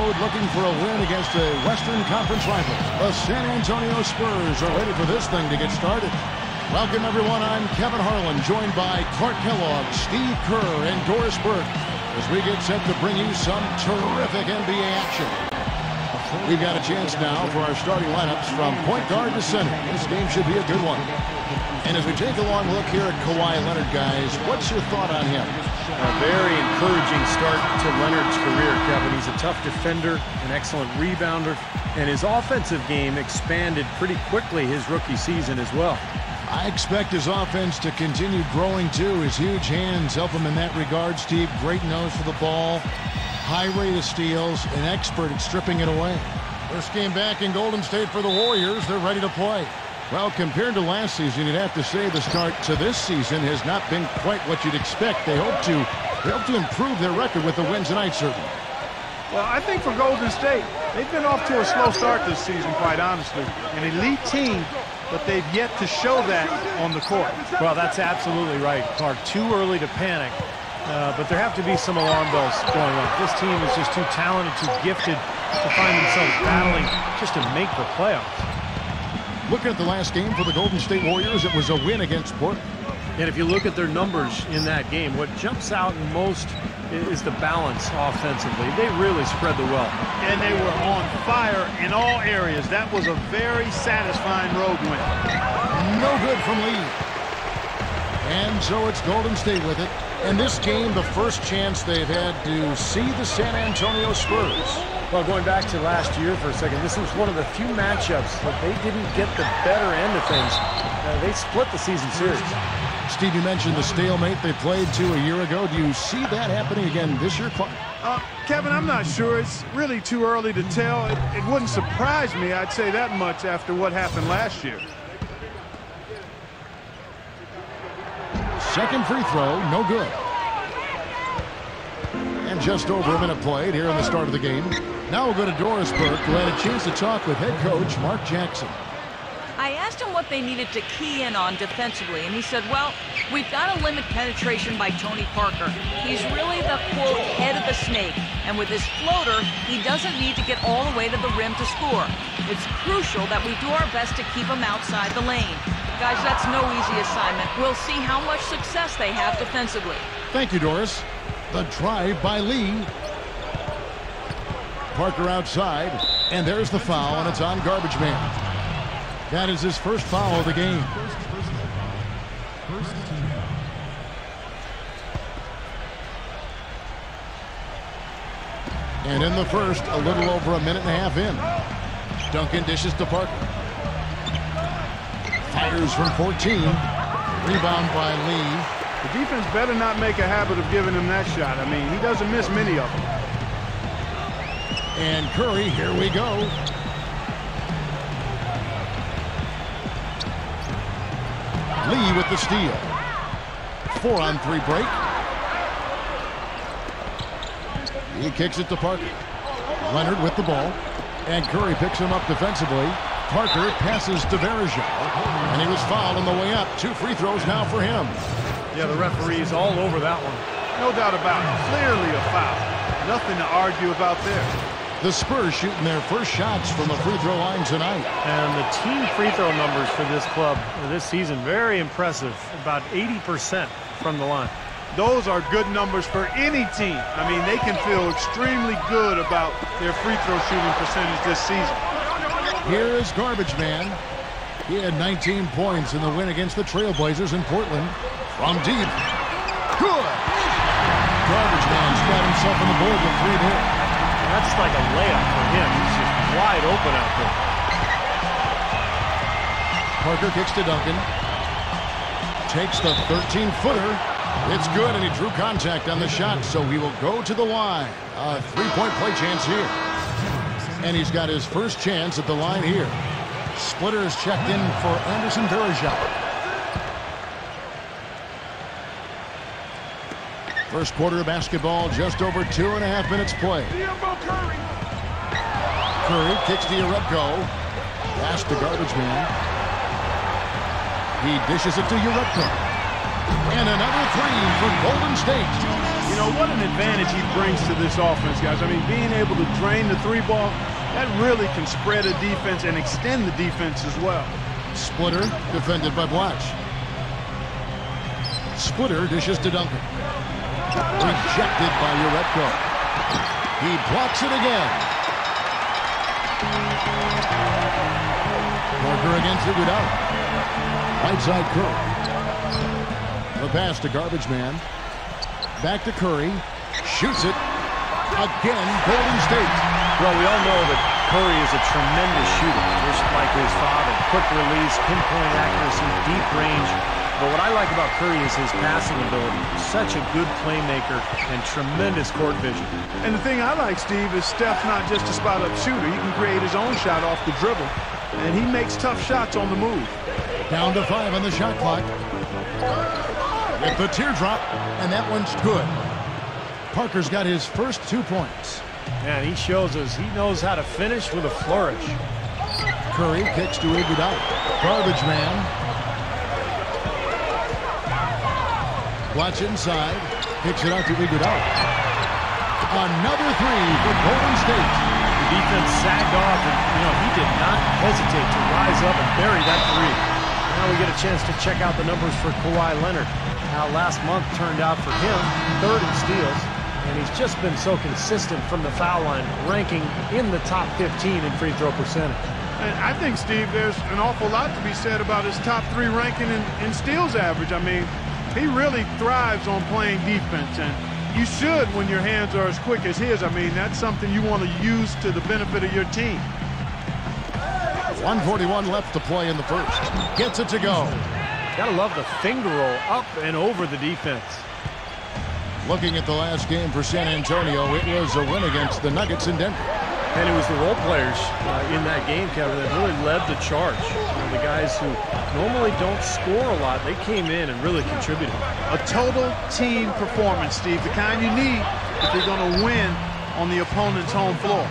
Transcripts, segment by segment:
road looking for a win against a Western Conference rival. The San Antonio Spurs are ready for this thing to get started. Welcome, everyone. I'm Kevin Harlan, joined by Clark Kellogg, Steve Kerr, and Doris Burke, as we get set to bring you some terrific NBA action. We've got a chance now for our starting lineups from point guard to center. This game should be a good one. And as we take a long look here at Kawhi Leonard, guys, what's your thought on him? A very encouraging start to Leonard's career, Kevin. He's a tough defender, an excellent rebounder, and his offensive game expanded pretty quickly his rookie season as well. I expect his offense to continue growing, too. His huge hands help him in that regard, Steve. Great nose for the ball, high rate of steals, an expert at stripping it away. First game back in Golden State for the Warriors. They're ready to play. Well, compared to last season, you'd have to say the start to this season has not been quite what you'd expect. They hope to improve their record with the win tonight, certainly. Well, I think for Golden State, they've been off to a slow start this season, quite honestly. An elite team, but they've yet to show that on the court. Well, that's absolutely right, Clark. Too early to panic, but there have to be some alarm bells going off. This team is just too talented, too gifted to find themselves battling just to make the playoffs. Looking at the last game for the Golden State Warriors, it was a win against Portland. And if you look at their numbers in that game, what jumps out most is the balance offensively. They really spread the wealth. And they were on fire in all areas. That was a very satisfying road win. No good from Lee. And so it's Golden State with it. And this game, the first chance they've had to see the San Antonio Spurs. Well, going back to last year for a second, this was one of the few matchups that they didn't get the better end of things. They split the season series. Steve, you mentioned the stalemate they played to a year ago. Do you see that happening again this year, Clark? Kevin, I'm not sure. It's really too early to tell. It wouldn't surprise me, I'd say that much, after what happened last year. Second free throw, no good. And just over a minute played here in the start of the game. Now we'll go to Doris Burke, who had a chance to talk with head coach Mark Jackson. I asked him what they needed to key in on defensively, and he said, well, we've got to limit penetration by Tony Parker. He's really the, quote, head of the snake, and with his floater, he doesn't need to get all the way to the rim to score. It's crucial that we do our best to keep him outside the lane. Guys, that's no easy assignment. We'll see how much success they have defensively. Thank you, Doris. The drive by Lee. Parker outside, and there's the foul, and it's on Garbage Man. That is his first foul of the game. And in the first, a little over a minute and a half in. Duncan dishes to Parker. Fires from 14. Rebound by Lee. The defense better not make a habit of giving him that shot. I mean, he doesn't miss many of them. And Curry, here we go. Lee with the steal. 4-on-3 break. He kicks it to Parker. Leonard with the ball. And Curry picks him up defensively. Parker passes to Verja. And he was fouled on the way up. 2 free throws now for him. Yeah, the referee's all over that one. No doubt about it. Clearly a foul. Nothing to argue about there. The Spurs shooting their first shots from the free throw line tonight. And the team free throw numbers for this club this season, very impressive. About 80% from the line. Those are good numbers for any team. I mean, they can feel extremely good about their free throw shooting percentage this season. Here is Garbage Man. He had 19 points in the win against the Trailblazers in Portland. From deep. Good. Garbage Man's got himself on the board with 3 there. That's like a layup for him. He's just wide open out there. Parker kicks to Duncan. Takes the 13-footer. It's good, and he drew contact on the shot, so he will go to the line. A 3-point play chance here. And he's got his first chance at the line here. Splitter is checked in for Anderson Verja. First quarter of basketball, just over 2.5 minutes play. Curry kicks to Urebko. Pass to Garbage Man. He dishes it to Urebko. And another 3 for Golden State. You know, what an advantage he brings to this offense, guys. I mean, being able to drain the three ball, that really can spread a defense and extend the defense as well. Splitter defended by Blatch. Splitter dishes to Duncan. Rejected by Uretko. He blocks it again. Parker again figured out. Right side Curry. The pass to Garbage Man. Back to Curry. Shoots it. Again, Golden State. Well, we all know that Curry is a tremendous shooter, just like his father. Quick release, pinpoint accuracy, deep range. But what I like about Curry is his passing ability. Such a good playmaker and tremendous court vision. And the thing I like, Steve, is Steph's not just a spot-up shooter. He can create his own shot off the dribble. And he makes tough shots on the move. Down to 5 on the shot clock. With the teardrop, and that one's good. Parker's got his first 2 points. Man, he shows us he knows how to finish with a flourish. Curry kicks to Iguodala. Garbage Man. Watch inside. Kicks it out to Iguodala. Another 3 for Golden State. The defense sagged off, and he did not hesitate to rise up and bury that 3. Now we get a chance to check out the numbers for Kawhi Leonard. How last month turned out for him, 3rd in steals, and he's just been so consistent from the foul line, ranking in the top 15 in free throw percentage. And I think, Steve, there's an awful lot to be said about his top 3 ranking in steals average. I mean, he really thrives on playing defense, and you should when your hands are as quick as his. I mean, that's something you want to use to the benefit of your team. 1:41 left to play in the first. Gets it to go. Gotta love the finger roll up and over the defense. Looking at the last game for San Antonio, it was a win against the Nuggets in Denver. And it was the role players in that game, Kevin, that really led the charge. The guys who normally don't score a lot, they came in and really contributed. A total team performance, Steve, the kind you need if you're going to win on the opponent's home floor.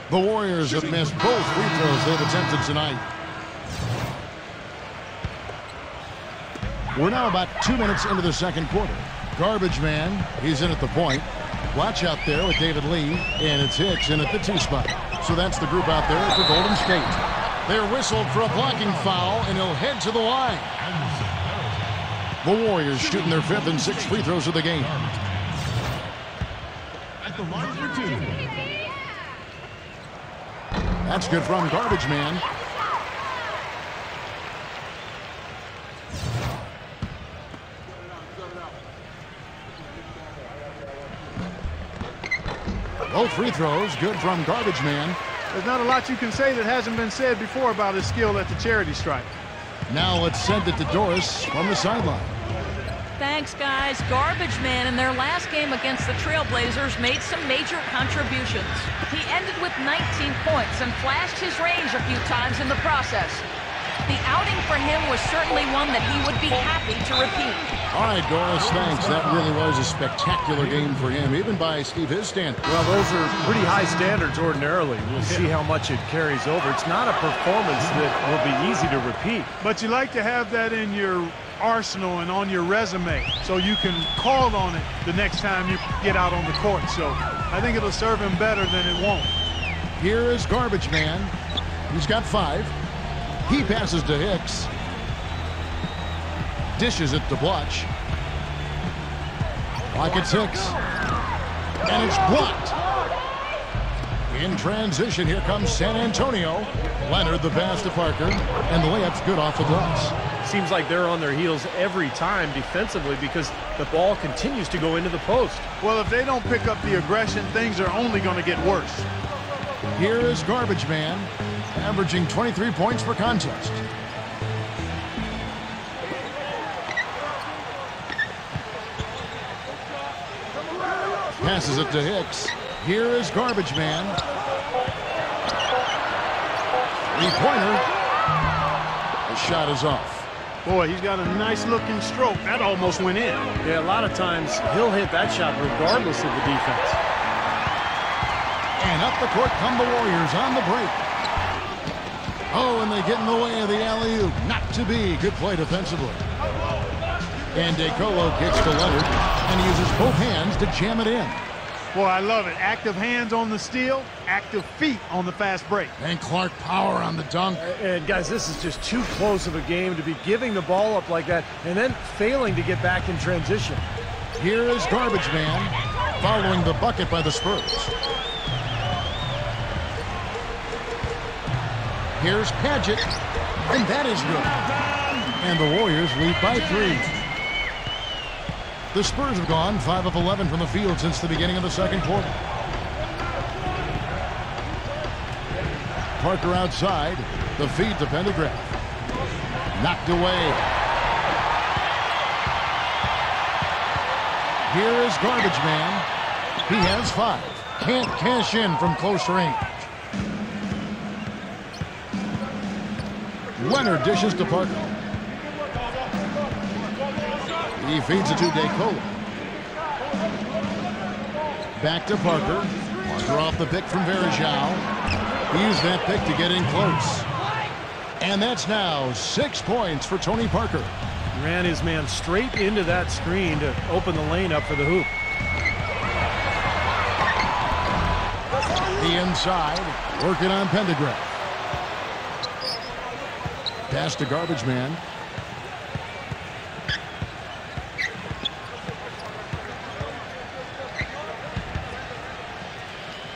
The Warriors have missed both free throws they've attempted tonight. We're now about 2 minutes into the second quarter. Garbage Man, he's in at the point. Watch out there with David Lee, and it's Hicks in at the 2 spot. So that's the group out there for Golden State. They're whistled for a blocking foul, and he'll head to the line. The Warriors shooting their 5th and 6th free throws of the game. At the line for 2. That's good from Garbage Man. Both free throws good from Garbage Man. There's not a lot you can say that hasn't been said before about his skill at the charity stripe. Now let's send it to Doris from the sideline. Thanks, guys. Garbage Man in their last game against the Trailblazers made some major contributions. He ended with 19 points and flashed his range a few times in the process. The outing for him was certainly one that he would be happy to repeat. All right, Doris, thanks. That really was a spectacular game for him, even by his standards. Well, those are pretty high standards ordinarily. We'll see how much it carries over. It's not a performance that will be easy to repeat. But you like to have that in your arsenal and on your resume so you can call on it the next time you get out on the court. So I think it'll serve him better than it won't. Here is Garbage Man. He's got 5. He passes to Hicks. Dishes it to Blatch. Pockets Hicks. And it's blocked. In transition, here comes San Antonio. Leonard the pass to Parker. And the layup's good off the glass. Seems like they're on their heels every time defensively because the ball continues to go into the post. Well, if they don't pick up the aggression, things are only going to get worse. Here is Garbage Man, averaging 23 points per contest. Passes it to Hicks. Here is Garbage Man. 3-pointer. The shot is off. Boy, he's got a nice-looking stroke. That almost went in. Yeah, a lot of times he'll hit that shot regardless of the defense. And up the court come the Warriors on the break. Oh, and they get in the way of the alley-oop. Not to be. Good play defensively. And DeColo gets to Leonard, and he uses both hands to jam it in. Boy, I love it. Active hands on the steal, active feet on the fast break. And Clark power on the dunk. And guys, this is just too close of a game to be giving the ball up like that and then failing to get back in transition. Here is Garbage Man following the bucket by the Spurs. Here's Padgett, and that is good. And the Warriors lead by 3. The Spurs have gone 5 of 11 from the field since the beginning of the second quarter. Parker outside. The feed to Pendergraft. Knocked away. Here is Garbage Man. He has 5. Can't cash in from close range. Leonard dishes to Parker. He feeds it to DeColo. Back to Parker. Parker off the pick from Varejao. He used that pick to get in close. And that's now 6 points for Tony Parker. Ran his man straight into that screen to open the lane up for the hoop. The inside, working on Pendergraft. Pass to Garbage Man.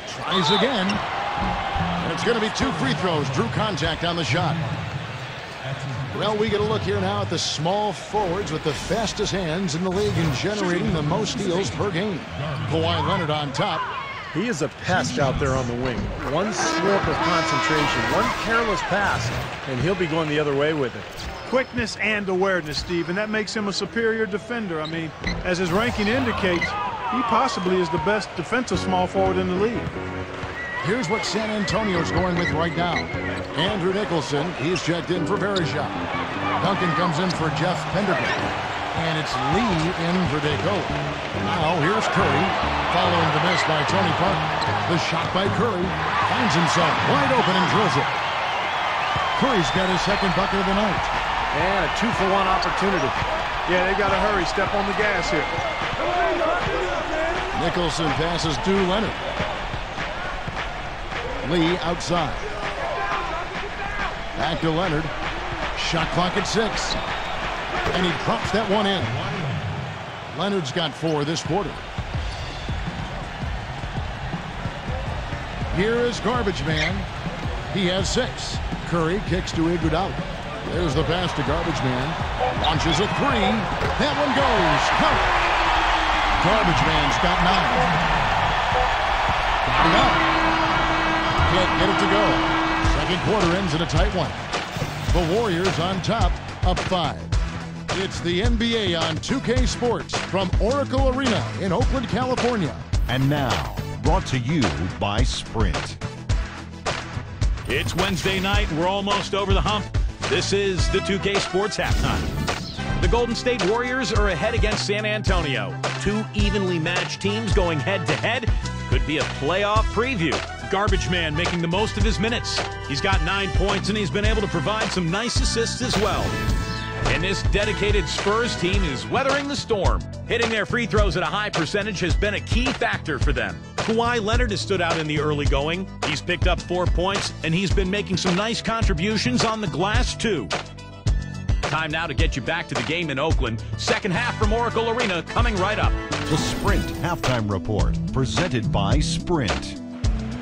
Tries again. And it's going to be 2 free throws. Drew contact on the shot. Well, we get a look here now at the small forwards with the fastest hands in the league and generating the most steals per game. Kawhi Leonard on top. He is a pest out there on the wing. One slip of concentration, one careless pass, and he'll be going the other way with it. Quickness and awareness, Steve, and that makes him a superior defender. I mean, as his ranking indicates, he possibly is the best defensive small forward in the league. Here's what San Antonio's going with right now. Andrew Nicholson, he's checked in for Varejao. Duncan comes in for Jeff Pendergraft. And it's Lee in for DeColo. Now here's Curry, following the miss by Tony Parker. The shot by Curry finds himself wide open and drills it. Curry's got his second bucket of the night. And a 2-for-1 opportunity. Yeah, they got to hurry. Step on the gas here. Nicholson passes to Leonard. Lee outside. Back to Leonard. Shot clock at 6. And he drops that one in. Leonard's got 4 this quarter. Here is Garbage Man. He has 6. Curry kicks to Iguodala. There's the pass to Garbage Man. Launches a 3. That one goes. Count. Garbage Man's got 9. Can't get it to go. Second quarter ends in a tight one. The Warriors on top, up 5. It's the NBA on 2K Sports from Oracle Arena in Oakland, California. And now, brought to you by Sprint. It's Wednesday night. We're almost over the hump. This is the 2K Sports Halftime. The Golden State Warriors are ahead against San Antonio. 2 evenly matched teams going head-to-head. Could be a playoff preview. Garbage Man making the most of his minutes. He's got 9 points, and he's been able to provide some nice assists as well. And this dedicated Spurs team is weathering the storm. Hitting their free throws at a high percentage has been a key factor for them. Kawhi Leonard has stood out in the early going. He's picked up 4 points, and he's been making some nice contributions on the glass, too. Time now to get you back to the game in Oakland. Second half from Oracle Arena coming right up. The Sprint Halftime Report, presented by Sprint.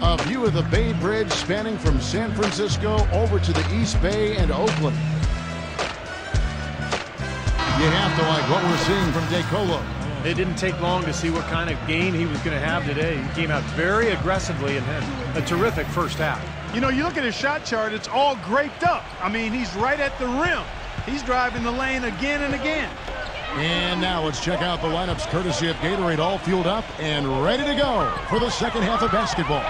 A view of the Bay Bridge spanning from San Francisco over to the East Bay and Oakland. You have to like what we're seeing from DeColo. It didn't take long to see what kind of game he was going to have today. He came out very aggressively and had a terrific first half. You know, you look at his shot chart, it's all graped up. I mean, he's right at the rim. He's driving the lane again and again. And now let's check out the lineups courtesy of Gatorade, all fueled up and ready to go for the second half of basketball.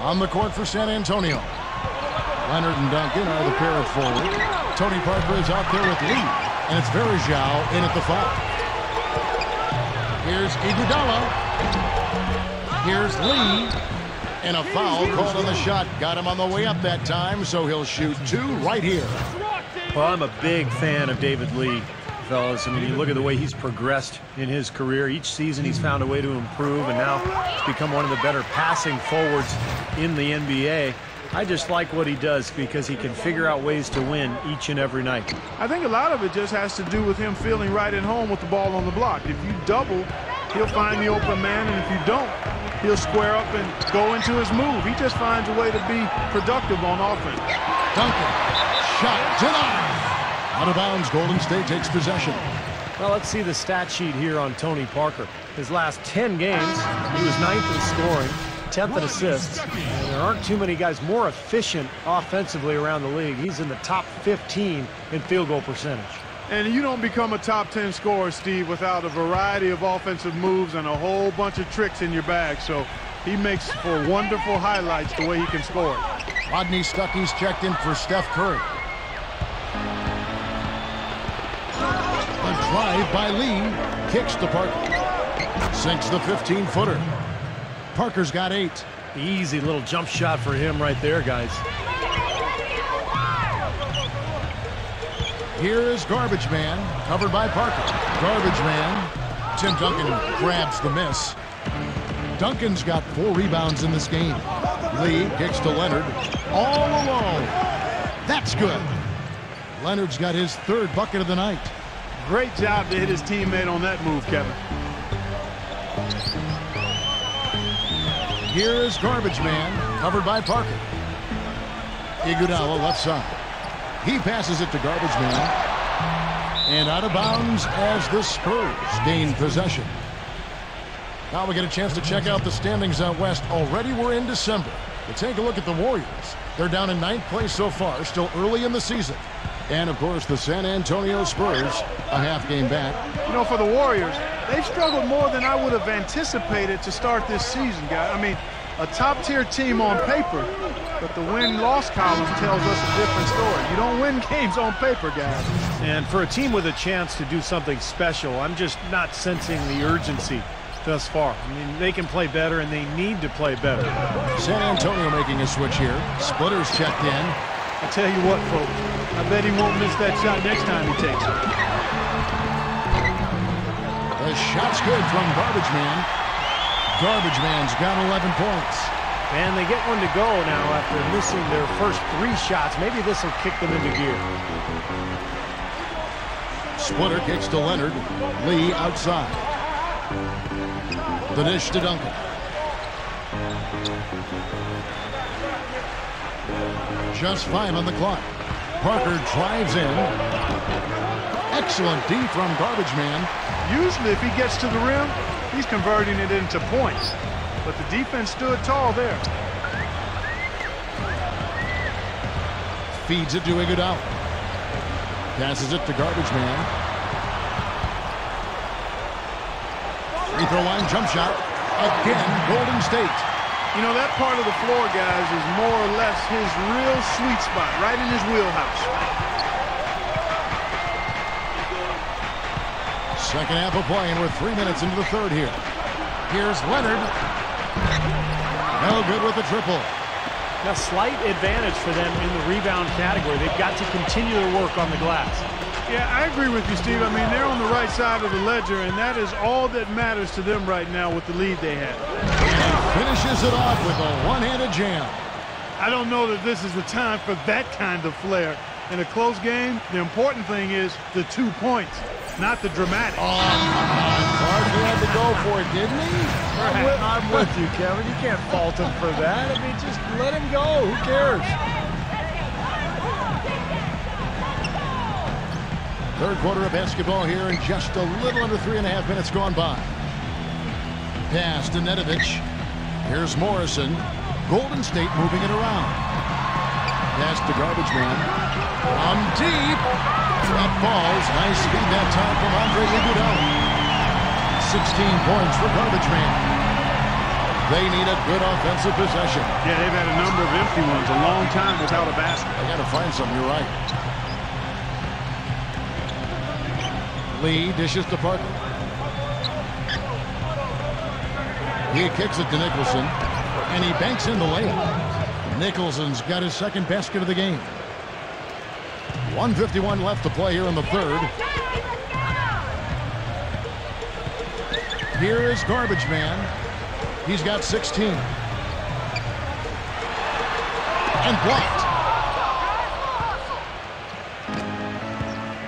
On the court for San Antonio. Leonard and Duncan are the pair at forward. Tony Parker is out there with Lee. And it's Varejao in at the 5. Here's Iguodala. Here's Lee. And a foul called on the shot. Got him on the way up that time, so he'll shoot 2 right here. Well, I'm a big fan of David Lee, fellas. I mean, you look at the way he's progressed in his career. Each season he's found a way to improve, and now he's become one of the better passing forwards in the NBA. I just like what he does because he can figure out ways to win each and every night. I think a lot of it just has to do with him feeling right at home with the ball on the block. If you double, he'll find the open man, and if you don't, he'll square up and go into his move. He just finds a way to be productive on offense. Duncan, shot denied. Out of bounds, Golden State takes possession. Well, let's see the stat sheet here on Tony Parker. His last 10 games, he was 9th in scoring, 10th in assists. And there aren't too many guys more efficient offensively around the league. He's in the top 15 in field goal percentage. And you don't become a top 10 scorer, Steve, without a variety of offensive moves and a whole bunch of tricks in your bag. So he makes for wonderful highlights the way he can score. Rodney Stuckey's checked in for Steph Curry. A drive by Lee. Kicks to Parker. Sinks the 15-footer. Parker's got 8. Easy little jump shot for him right there, guys. Here is Garbage Man, covered by Parker. Garbage Man. Tim Duncan grabs the miss. Duncan's got 4 rebounds in this game. Lee kicks to Leonard. All alone. That's good. Leonard's got his 3rd bucket of the night. Great job to hit his teammate on that move, Kevin. Here is Garbage Man, covered by Parker. Iguodala left side. He passes it to Garbage Man. And out of bounds as the Spurs gain possession. Now we get a chance to check out the standings out west. Already we're in December. But take a look at the Warriors. They're down in 9th place so far, still early in the season. And, of course, the San Antonio Spurs, a half game back. You know, for the Warriors, they've struggled more than I would have anticipated to start this season, guys. I mean, a top-tier team on paper, but the win-loss column tells us a different story. You don't win games on paper, guys. And for a team with a chance to do something special, I'm just not sensing the urgency thus far. I mean, they can play better, and they need to play better. San Antonio making a switch here. Splitters checked in. I tell you what, folks, I bet he won't miss that shot next time he takes it. The shot's good from Garbage Man. Garbage Man's got 11 points. And they get one to go now after missing their first 3 shots. Maybe this will kick them into gear. Splitter kicks to Leonard. Lee outside. The dish to Duncan. Just 5 on the clock. Parker drives in. Excellent D from Garbage Man. Usually if he gets to the rim, he's converting it into points. But the defense stood tall there. Feeds it to Iguodala. Passes it to Garbage Man. Free throw line jump shot. Again, Golden State. You know, that part of the floor, guys, is more or less his real sweet spot, right in his wheelhouse. Second half of play, and we're 3 minutes into the 3rd here. Here's Leonard. No good with the triple. A slight advantage for them in the rebound category. They've got to continue their work on the glass. Yeah, I agree with you, Steve. I mean, they're on the right side of the ledger, and that is all that matters to them right now with the lead they have. Finishes it off with a one-handed jam. I don't know that this is the time for that kind of flair. In a close game, the important thing is the 2 points, not the dramatic. Oh, come on, Clark. He had to go for it, didn't he? I'm with you, Kevin. You can't fault him for that. I mean, just let him go. Who cares? Third quarter of basketball here, and just a little under 3.5 minutes gone by. Pass to Nedovic. Here's Morrison. Golden State moving it around. Pass to Garbage Man. From deep. That falls. Nice speed that time from Andre Iguodala. 16 points for Garbage Man. They need a good offensive possession. Yeah, they've had a number of empty ones a long time without a basket. I got to find something. You're right. Lee dishes to Parker. He kicks it to Nicholson. And he banks in the layup. Nicholson's got his second basket of the game. 1:51 left to play here in the third. Here is Garbage Man. He's got 16. And blocked.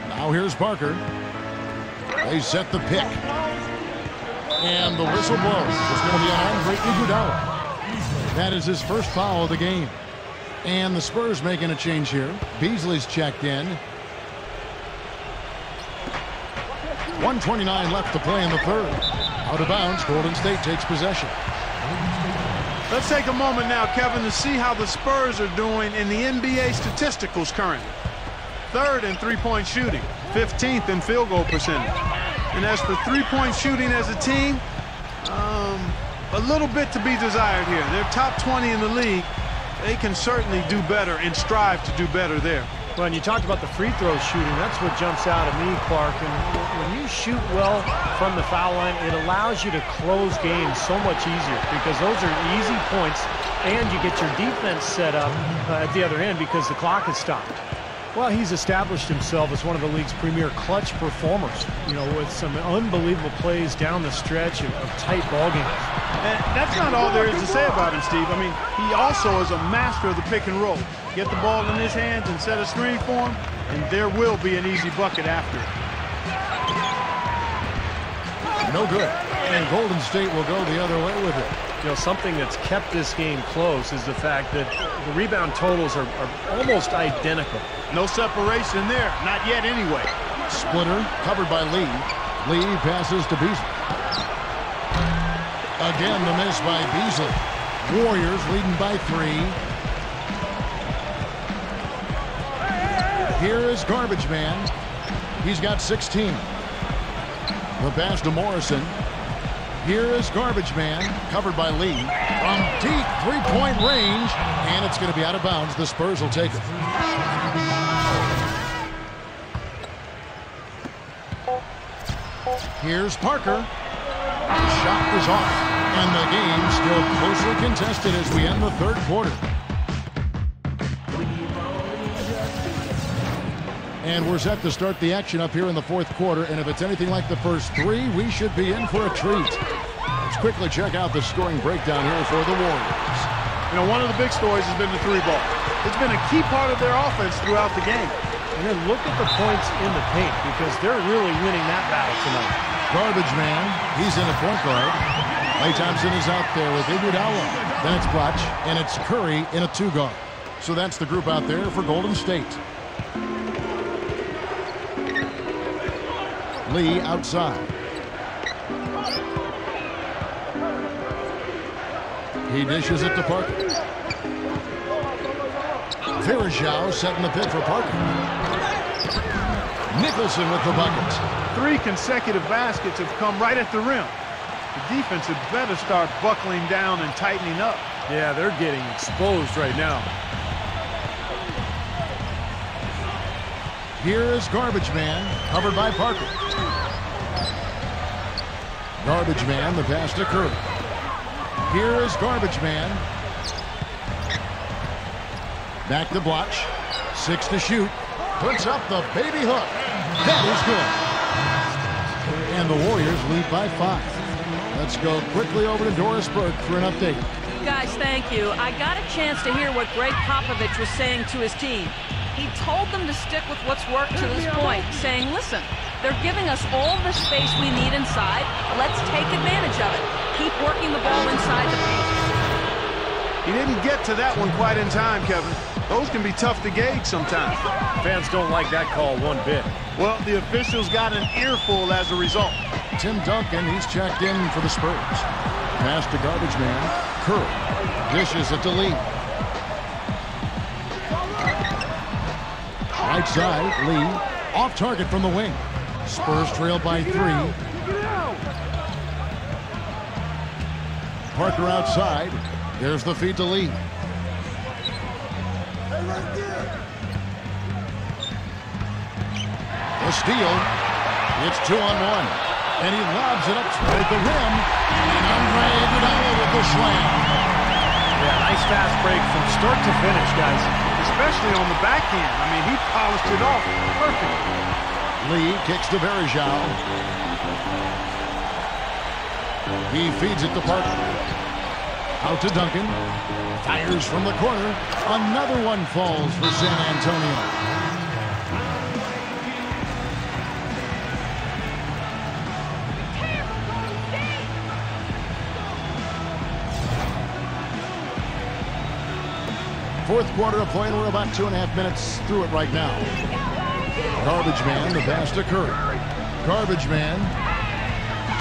Now here's Parker. They set the pick. And the whistle blows. It's going to be on Andre Iguodala. That is his first foul of the game. And the Spurs making a change here. Beasley's checked in. 1:29 left to play in the third. Out of bounds, Golden State takes possession. Let's take a moment now, Kevin, to see how the Spurs are doing in the NBA statisticals currently. 3rd in three-point shooting, 15th in field goal percentage. And as for three-point shooting as a team, a little bit to be desired here. They're top 20 in the league. They can certainly do better and strive to do better there. Well, and you talked about the free throw shooting. That's what jumps out at me, Clark. And when you shoot well from the foul line, it allows you to close games so much easier because those are easy points, and you get your defense set up at the other end because the clock is stopped. Well, he's established himself as one of the league's premier clutch performers, you know, with some unbelievable plays down the stretch of tight ball games. And that's not all there is to say about him, Steve. I mean, he also is a master of the pick and roll. Get the ball in his hands and set a screen for him, and there will be an easy bucket after it. No good. And Golden State will go the other way with it. You know, something that's kept this game close is the fact that the rebound totals are almost identical. No separation there. Not yet anyway. Splitter covered by Lee. Lee passes to Beasley. Again, the miss by Beasley. Warriors leading by 3. Here is Garbage Man. He's got 16. The pass to Morrison. Here is Garbage Man, covered by Lee. From deep three-point range, and it's going to be out of bounds. The Spurs will take it. Here's Parker. The shot is off, and the game still closely contested as we end the third quarter. And we're set to start the action up here in the fourth quarter, and if it's anything like the first 3, we should be in for a treat. Let's quickly check out the scoring breakdown here for the Warriors. You know, one of the big stories has been the 3-ball. It's been a key part of their offense throughout the game. And then look at the points in the paint because they're really winning that battle tonight. Garbage Man, he's in at point guard. Klay Thompson is out there with Iguodala. Then it's Butch, and it's Curry in a 2-guard. So that's the group out there for Golden State. Lee outside. He dishes it to Parker. Verjao setting the pick for Parker. Nicholson with the bucket. 3 consecutive baskets have come right at the rim. The defense had better start buckling down and tightening up. Yeah, they're getting exposed right now. Here is Garbage Man, covered by Parker. Garbage Man, the pass to Curry. Here is Garbage Man. Back to Blotch. 6 to shoot. Puts up the baby hook. That is good. And the Warriors lead by 5. Let's go quickly over to Doris Burke for an update. Guys, thank you. I got a chance to hear what Greg Popovich was saying to his team. He told them to stick with what's worked to this point, saying, listen, they're giving us all the space we need inside. Let's take advantage of it. Keep working the ball inside the paint. He didn't get to that one quite in time, Kevin. Those can be tough to gauge sometimes. Fans don't like that call one bit. Well, the officials got an earful as a result. Tim Duncan, he's checked in for the Spurs. Pass to Garbage Man. Curry dishes it to Lee. Right side, Lee. Off target from the wing. Spurs trail by 3. Parker outside. There's the feed to Lee. The steal. It's 2-on-1. And he lobs it up toward the rim. And Andre Iguodala with the slam. fast break from start to finish, guys. Especially on the backhand. I mean, he polished it off perfectly. Lee kicks to Verjao. He feeds it to Parker. Out to Duncan. Fires from the corner. Another one falls for San Antonio. Fourth quarter of play, and we're about 2.5 minutes through it right now. Garbage man, the pass to Curry. Garbage man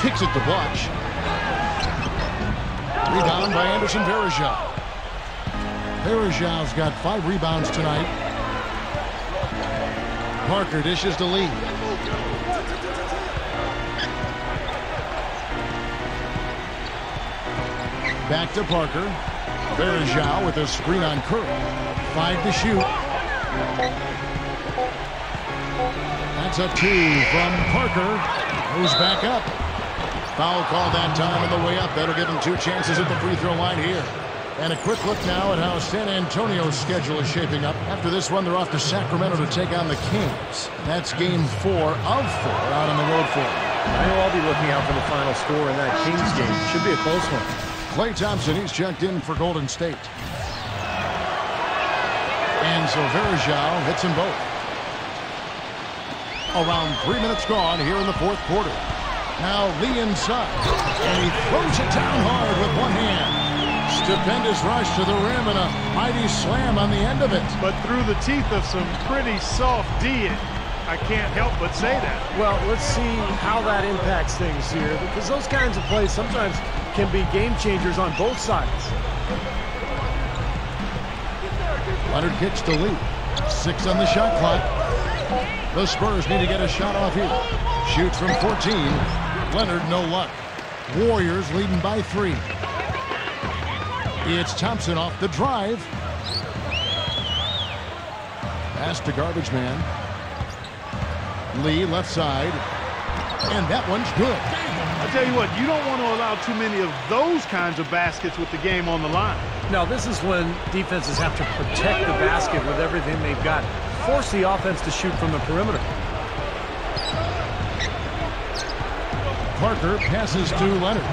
kicks it to Blatch. Rebound by Anderson Verjao. Verjao's got 5 rebounds tonight. Parker dishes to Lee. Back to Parker. Verjao with a screen on Curry. 5 to shoot. That's a 2 from Parker. Goes back up. Foul called that time on the way up. That'll give him 2 chances at the free throw line here. And a quick look now at how San Antonio's schedule is shaping up. After this one, they're off to Sacramento to take on the Kings. That's game 4 of 4 out on the road for them. I know I'll be looking out for the final score in that Kings game. Should be a close one. Klay Thompson, he's checked in for Golden State. And so Verjao hits them both. Around 3 minutes gone here in the fourth quarter. Now Lee inside. And he throws it down hard with one hand. Stupendous rush to the rim and a mighty slam on the end of it. But through the teeth of some pretty soft D, I can't help but say that. Well, let's see how that impacts things here, because those kinds of plays sometimes can be game changers on both sides. Leonard kicks to Lee. 6 on the shot clock. The Spurs need to get a shot off here. Shoots from 14. Leonard, no luck. Warriors leading by 3. It's Thompson off the drive. Pass to garbage man. Lee left side. And that one's good. I tell you what, you don't want to allow too many of those kinds of baskets with the game on the line. Now, this is when defenses have to protect the basket with everything they've got. Force the offense to shoot from the perimeter. Parker passes to Leonard.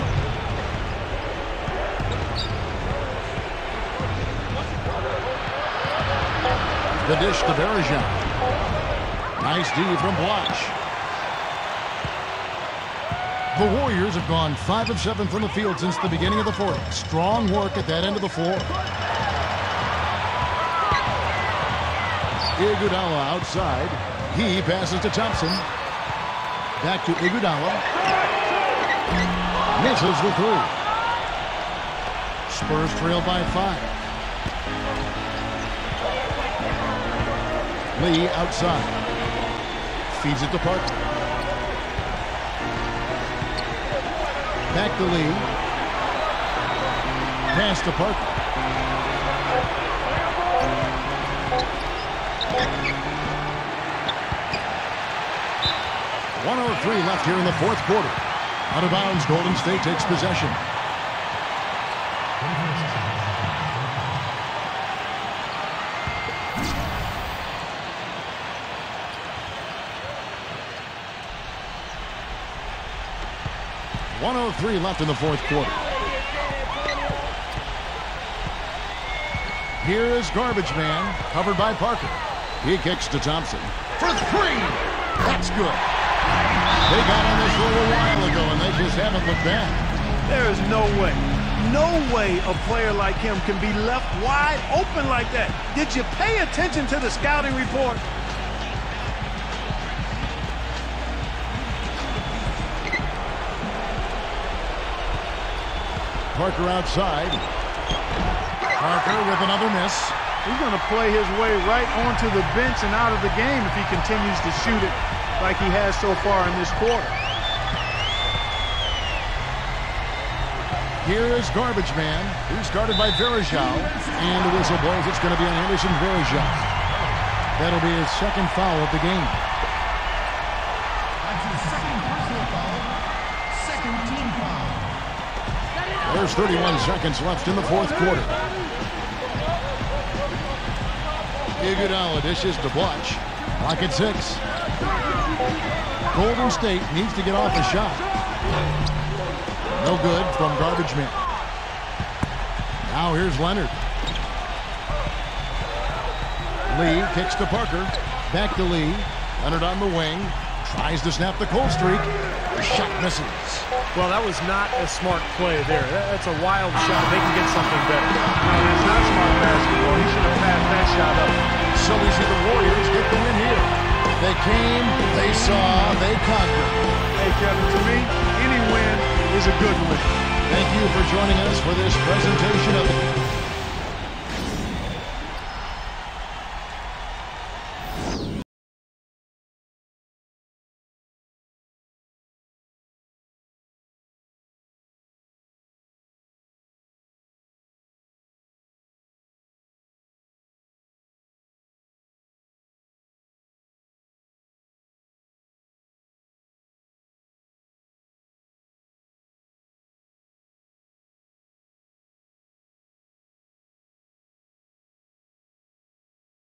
The dish to Verjao. Nice D from Blatch. The Warriors have gone 5 of 7 from the field since the beginning of the fourth. Strong work at that end of the floor. Iguodala outside. He passes to Thompson. Back to Iguodala. Misses the 3. Spurs trail by 5. Lee outside. Feeds it to Parker. Back to Lee. Pass to Parker. .103 left here in the fourth quarter. Out of bounds, Golden State takes possession. .103 left in the fourth quarter. Here is garbage man, covered by Parker. He kicks to Thompson for 3. That's good. They got on this a little while ago, and they just haven't looked back. There is no way a player like him can be left wide open like that. Did you pay attention to the scouting report? Parker outside. Parker with another miss. He's going to play his way right onto the bench and out of the game if he continues to shoot it like he has so far in this quarter. Here is garbage man. He's started by Verjao. And the whistle blows. It's going to be on Anderson Verjao. That'll be his second foul of the game. That's his second personal foul. Second team foul. There's 31 seconds left in the fourth quarter. Iguodala dishes to Butch. Clock at 6. Golden State needs to get off a shot. No good from garbage man. Now here's Leonard. Lee kicks to Parker. Back to Lee. Leonard on the wing. Tries to snap the cold streak. The shot misses. Well, that was not a smart play there. That's a wild shot. They can get something better. No, it's not smart basketball. He should have passed that shot up. So we see the Warriors get the win here. They came, they saw, they conquered. Hey, Kevin, to me, any win is a good win. Thank you for joining us for this presentation of the